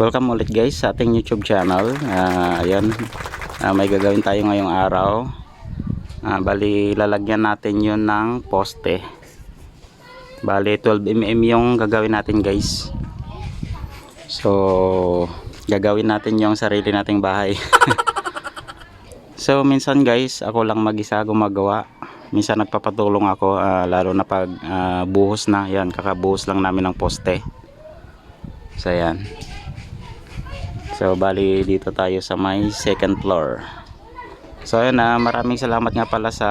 Welcome ulit guys sa ating YouTube channel. Ayan, may gagawin tayo ngayong araw. Bali lalagyan natin yun ng poste. Bali 12mm yung gagawin natin guys. So gagawin natin yung sarili nating bahay. So minsan guys ako lang mag-isa gumagawa. Minsan nagpapatulong ako, lalo na pag buhos na. Yan, kakabuhos lang namin ng poste. So ayan. So bali dito tayo sa may second floor. So ayun, maraming salamat nga pala sa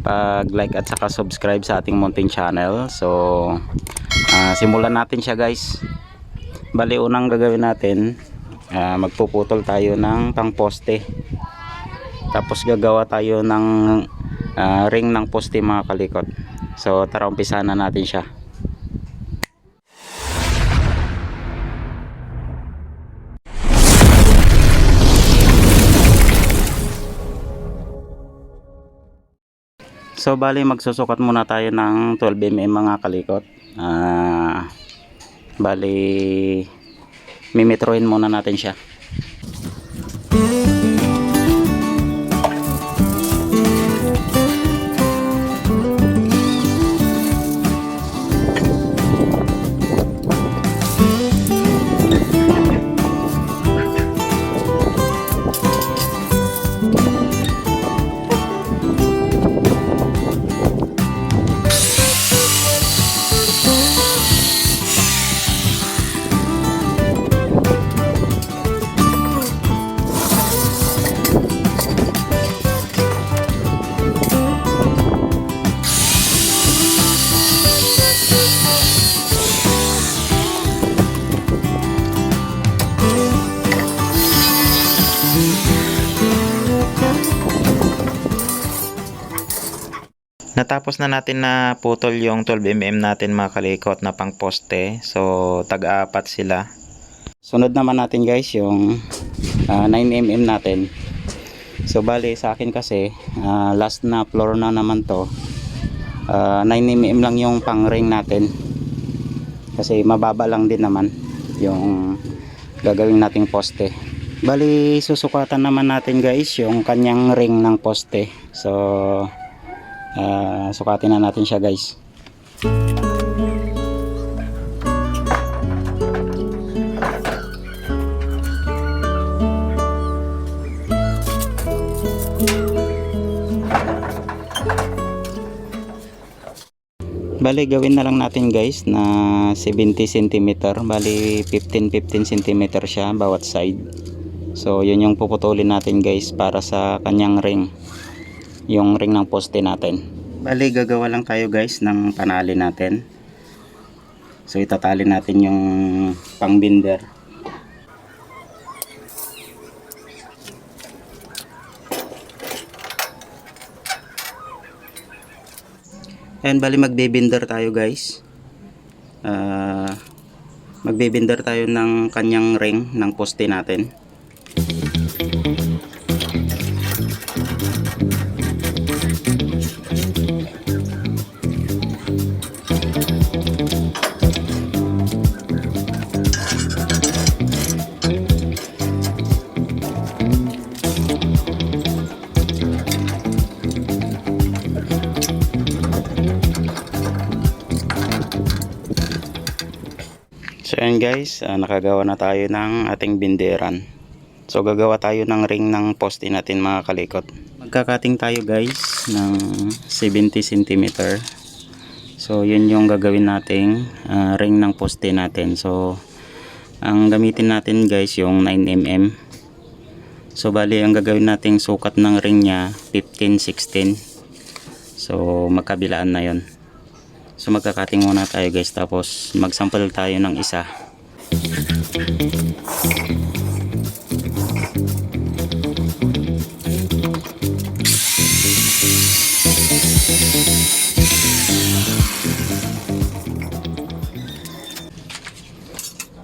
pag-like at saka subscribe sa ating munting channel. So simulan natin siya guys. Bali unang gagawin natin, magpuputol tayo ng pang-poste. Tapos gagawa tayo ng ring ng poste mga kalikot. So tara umpisahan na natin siya. So bali magsusukat muna tayo ng 12mm mga kalikot. Bali mimetrohin muna natin siya. Natapos na natin na putol yung 12mm natin mga kalikot na pang poste. So tag-apat sila. Sunod naman natin guys yung 9mm natin. So bali sa akin kasi last na floor na naman to. 9mm lang yung pang ring natin. Kasi mababa lang din naman yung gagawin nating poste. Bali susukatan naman natin guys yung kanyang ring ng poste. So sukatin na natin siya guys. Bali gawin na lang natin guys na 70 cm. Bali 15 cm siya bawat side. So yun yung puputulin natin guys para sa kanyang ring, yung ring ng poste natin. Bali gagawa lang tayo guys ng panali natin. So itatali natin yung pang binder. And bali magbe-binder tayo guys. Magbe-binder tayo ng kanyang ring ng poste natin. So ayan guys, nakagawa na tayo ng ating binderan. So gagawa tayo ng ring ng poste natin mga kalikot. Magkakating tayo guys ng 70 cm. So yun yung gagawin nating ring ng poste natin. So ang gamitin natin guys yung 9mm. So bali ang gagawin nating sukat ng ring nya 15-16. So magkabilaan na yon. So magkakating muna tayo guys, tapos magsample tayo ng isa.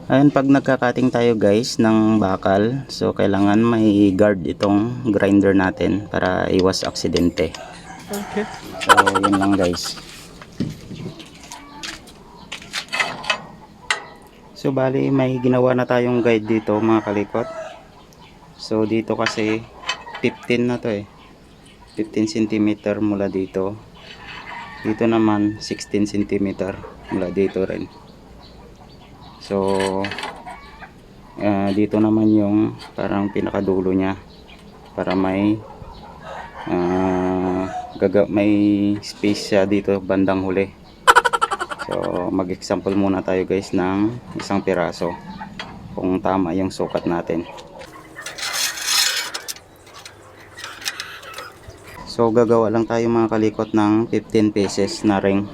Ayun, pag nagkakating tayo guys ng bakal, so kailangan may guard itong grinder natin para iwas aksidente. Okay. So yun lang guys. So bali may ginawa na tayong guide dito mga kalikot. So dito kasi 15 na to 15 cm mula dito. Dito naman 16 cm mula dito rin. So dito naman yung parang pinakadulo niya para may may space siya dito bandang huli. So mag-example muna tayo guys ng isang piraso kung tama yung sukat natin. So gagawa lang tayo mga kalikot ng 15 pieces na ring.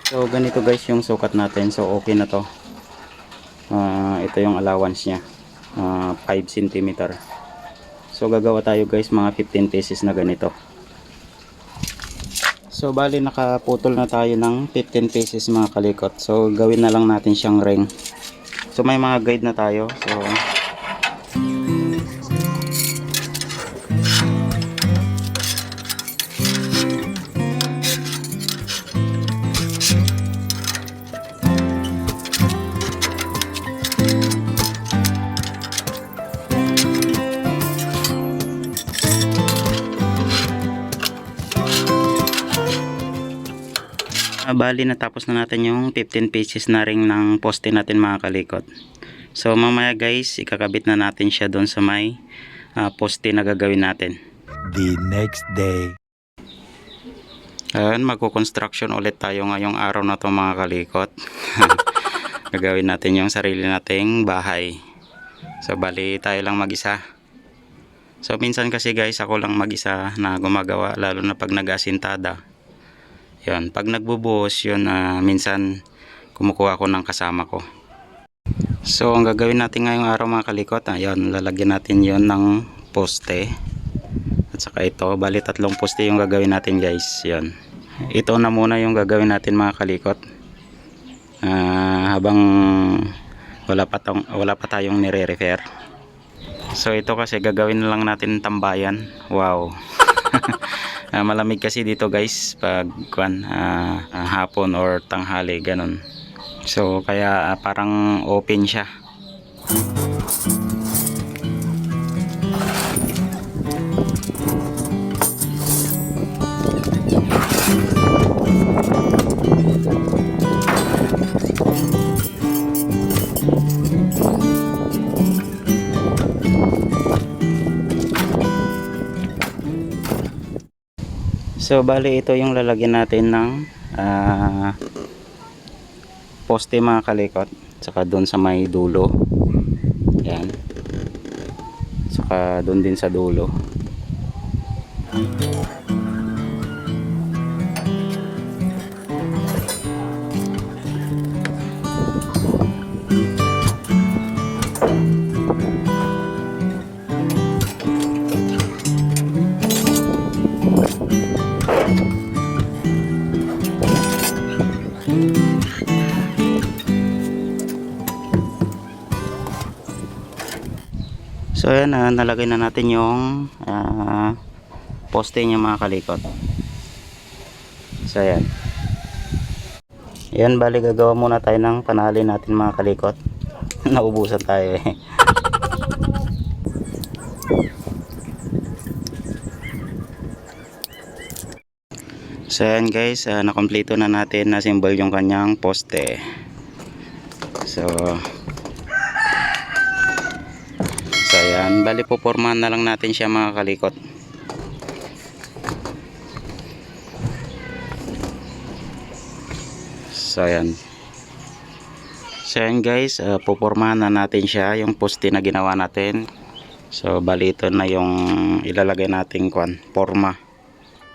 So ganito guys yung sukat natin. So okay na to. Ito yung allowance nya, 5 cm. So gagawa tayo guys mga 15 pieces na ganito. So bali nakaputol na tayo ng 15 pieces mga kalikot. So gawin na lang natin siyang ring. So may mga guide na tayo. So bali natapos na natin yung 15 pieces na ring ng poste natin mga kalikot. So mamaya guys ikakabit na natin siya doon sa may poste na gagawin natin. The next day. Magko-construction ulit tayo ngayong araw na to mga kalikot. Gagawin natin yung sarili nating bahay. So bali tayo lang mag-isa. So minsan kasi guys ako lang mag-isa na gumagawa, lalo na pag nag-asintada. Yun, pag nagbubuhos yun, minsan kumukuha ako ng kasama ko. So ang gagawin natin ngayong araw mga kalikot, ayun, lalagyan natin yon ng poste. At saka ito, bali 3 poste yung gagawin natin guys. Yun. Ito na muna yung gagawin natin mga kalikot. Habang wala pa tayong nire-refer. So ito kasi gagawin na lang natin tambayan. Wow. Malamig kasi dito guys pag hapon or tanghali ganun. So kaya parang open siya. So bali ito yung lalagyan natin ng poste mga kalikot, saka doon sa may dulo. Yan. Saka doon din sa dulo. So ayan, nalagay na natin yung poste niya mga kalikot. So ayan. Ayan, bali gagawa muna tayo ng panali natin mga kalikot. Naubusan tayo So ayan guys, nakompleto na natin na symbol yung kanyang poste. So ayan, bali pupormahan na lang natin siya mga kalikot. So ayan. So ayan guys, pupormahan na natin siya yung poste na ginawa natin. So bali ito na yung ilalagay nating forma.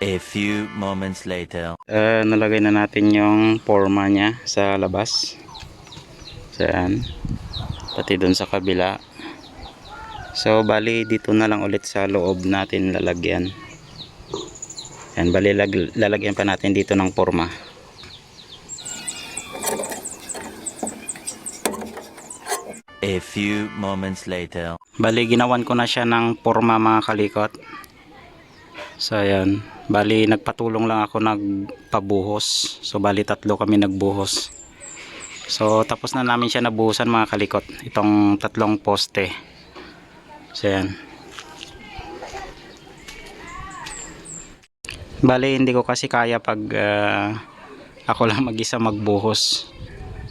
A few moments later. Nalagay na natin yung forma niya sa labas. So ayan. Pati dun sa kabila. So bali dito na lang ulit sa loob natin lalagyan. Yan, bali lalagyan pa natin dito ng forma. A few moments later. Bali, ginawan ko na siya ng forma mga kalikot. So, ayan. Bali, nagpatulong lang ako nagpabuhos. So, bali, 3 kami nagbuhos. So, tapos na namin siya nabuhusan mga kalikot. Itong 3 poste. So, ayan. Bali, hindi ko kasi kaya pag ako lang mag-isa magbuhos.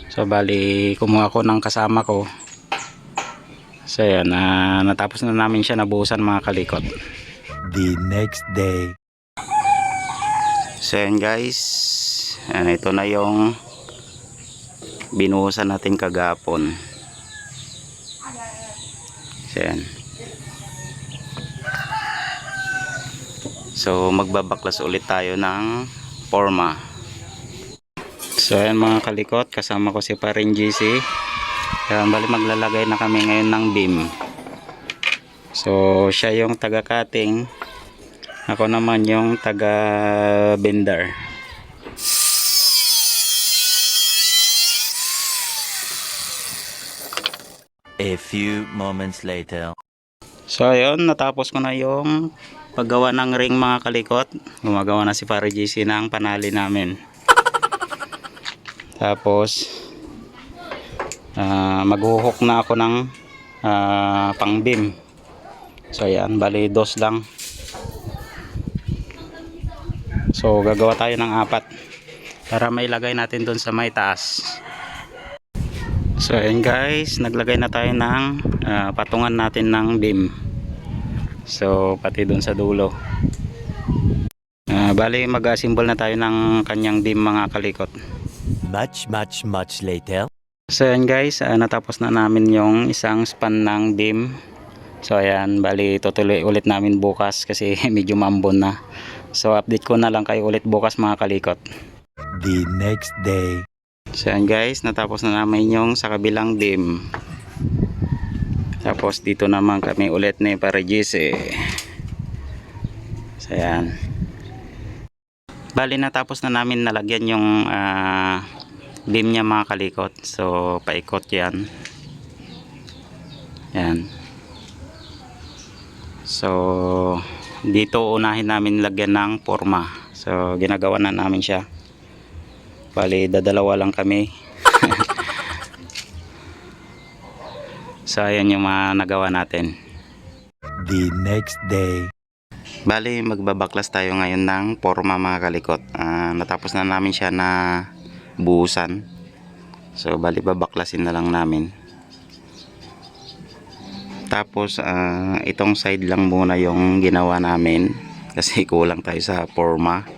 So, bali, kumuha ko ng kasama ko. So, ayan. Natapos na namin siya nabuhusan mga kalikot. The next day. So yan guys, ito na yung binuhusan natin kagapon. So yan. So magbabaklas ulit tayo ng forma. So yan mga kalikot, kasama ko si Paring GC. Yan, bali maglalagay na kami ngayon ng beam. So siya yung taga-cutting. Ako naman yung taga-bender. A few moments later. So ayun, natapos ko na yung paggawa ng ring mga kalikot. Gumagawa na si Pare GC ng panali namin. Tapos maghuhok na ako ng pang beam. So ayan, bali 2 lang. So gagawa tayo ng 4 para mailagay natin doon sa may taas. So ayan guys, naglagay na tayo ng patungan natin ng beam. So pati doon sa dulo. Bali mag-assemble na tayo ng kanyang beam mga kalikot. Much later. So ayan guys, natapos na namin yung isang span ng beam. So ayan, bali tutuloy ulit namin bukas kasi medyo mambon na. So update ko na lang kayo ulit bukas mga kalikot. The next day. So ayan guys, natapos na namin yung sa kabilang beam. Tapos dito naman kami ulit ni Pare GC. So ayan. Bali natapos na namin nalagyan yung beam niya mga kalikot. So paikot yan. Ayan. So dito unahin namin lagyan ng forma. So ginagawa na namin siya. Bali dadalawa lang kami. So ayan yung mga nagawa natin. The next day. Bali magbabaklas tayo ngayon ng forma mga kalikot. Natapos na namin siya na buhusan. So bali babaklasin na lang namin. Tapos itong side lang muna yung ginawa namin kasi kulang tayo sa forma.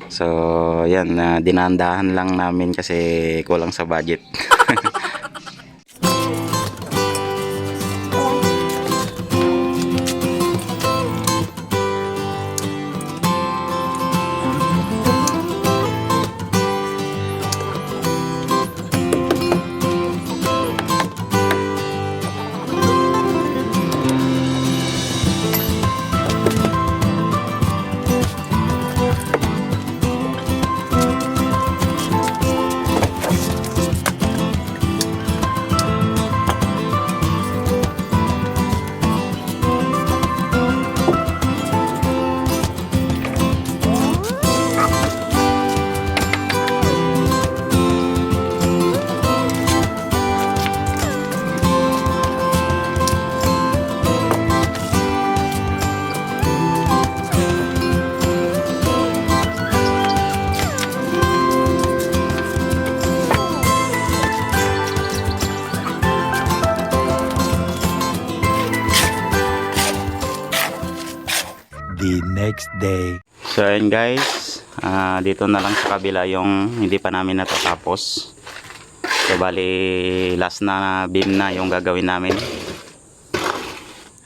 So yan, dinandahan lang namin kasi kulang sa budget. The next day. So ayun guys, dito na lang sa kabila yung hindi pa namin natatapos. So bali last na beam na yung gagawin namin.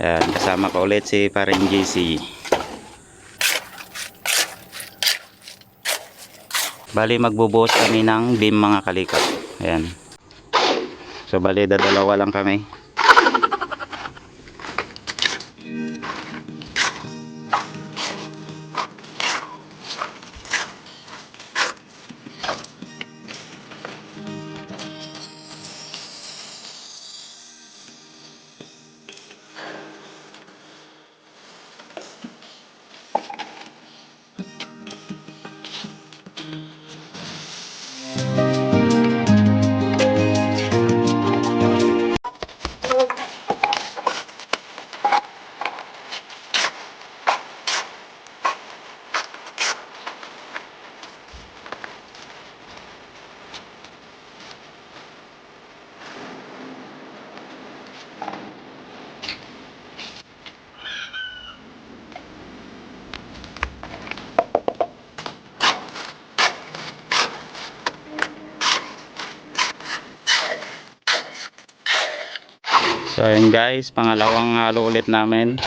Ayan, kasama ko ulit si Paring GC. Bali magbubuhos kami ng beam mga kalikot. Ayan. So bali dadalawa lang kami. So ayun guys, pangalawang halo ulit namin.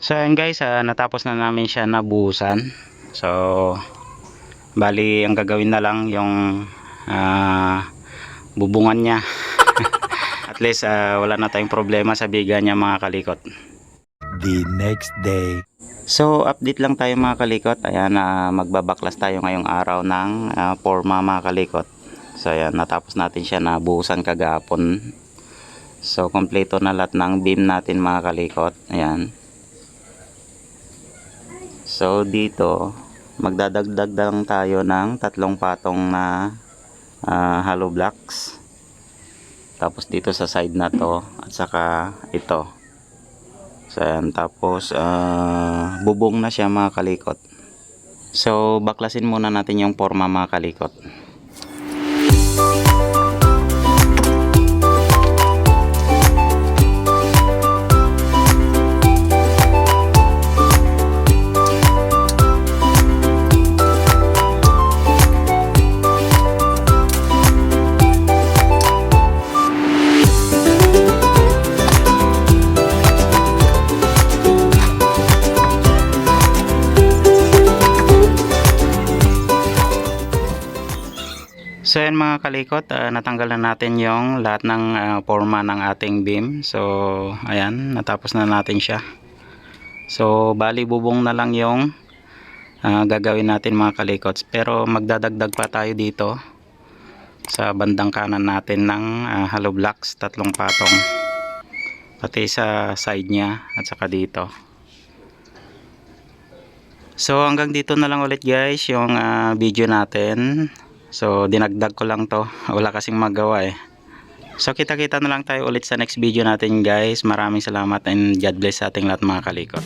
So ayun guys, natapos na namin siya nabuhusan. So bali ang gagawin na lang yung bubungan niya. At least wala na tayong problema sa biga niya mga kalikot. The next day. So update lang tayo mga kalikot. Ayan, magbabaklas tayo ngayong araw ng forma mga kalikot. So ayan, natapos natin siya nabuhusan kagahapon. So kompleto na lahat ng beam natin mga kalikot. Ayan. So dito magdadagdag lang tayo ng 3 patong na hollow blocks. Tapos dito sa side na to at saka ito. So ayan, tapos bubong na siya mga kalikot. So baklasin muna natin yung forma mga kalikot. So yan mga kalikot, natanggal na natin yung lahat ng forma ng ating beam. So ayan, natapos na natin siya. So bali bubong na lang yung gagawin natin mga kalikots. Pero magdadagdag pa tayo dito sa bandang kanan natin ng hollow blocks, 3 patong. Pati sa side niya at saka dito. So hanggang dito na lang ulit guys yung video natin. So dinagdag ko lang to, wala kasing magawa eh. So kita-kita na lang tayo ulit sa next video natin guys. Maraming salamat and God bless sa ating lahat mga kalikot.